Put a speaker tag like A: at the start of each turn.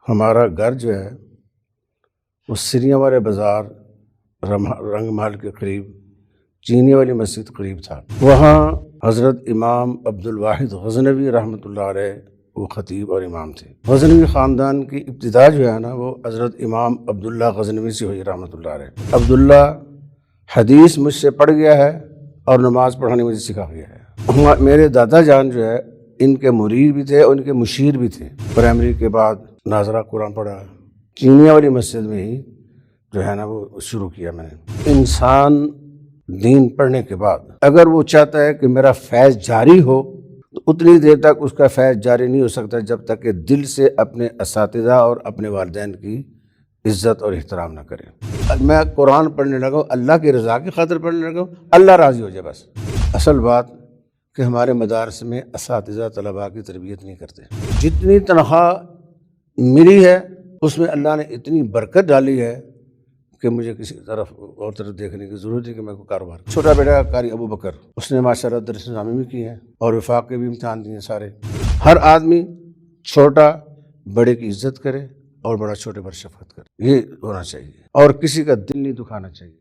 A: ہمارا گھر جو ہے وہ سریاں والے بازار رنگ محل کے قریب چینی والی مسجد قریب تھا۔ وہاں حضرت امام عبدالواحد غزنوی رحمۃ اللہ علیہ وہ خطیب اور امام تھے۔ غزنوی خاندان کی ابتدا جو ہے نا وہ حضرت امام عبداللہ غزنوی سے ہوئی رحمۃ اللہ علیہ۔ عبداللہ حدیث مجھ سے پڑھ گیا ہے اور نماز پڑھانی مجھے سکھا گیا ہے۔ میرے دادا جان جو ہے ان کے مرید بھی تھے اور ان کے مشیر بھی تھے۔ پرائمری کے بعد ناظرہ قرآن پڑھا، چینیا والی مسجد میں ہی جو ہے نا وہ شروع کیا میں نے۔ انسان دین پڑھنے کے بعد اگر وہ چاہتا ہے کہ میرا فیض جاری ہو تو اتنی دیر تک اس کا فیض جاری نہیں ہو سکتا جب تک کہ دل سے اپنے اساتذہ اور اپنے والدین کی عزت اور احترام نہ کرے۔ میں قرآن پڑھنے لگا ہوں، اللہ کی رضا کی خاطر پڑھنے لگا ہوں، اللہ راضی ہو جائے بس۔ اصل بات کہ ہمارے مدارس میں اساتذہ طلباء کی تربیت نہیں کرتے۔ جتنی تنخواہ ملی ہے اس میں اللہ نے اتنی برکت ڈالی ہے کہ مجھے کسی طرف اور طرف دیکھنے کی ضرورت ہے کہ میں کوئی کاروبار۔ چھوٹا بیٹا قاری ابو بکر، اس نے ماشاءاللہ درس نظامی بھی کی ہے اور وفاق کے بھی امتحان دیے سارے۔ ہر آدمی چھوٹا بڑے کی عزت کرے اور بڑا چھوٹے پر شفقت کرے، یہ ہونا چاہیے اور کسی کا دل نہیں دکھانا چاہیے۔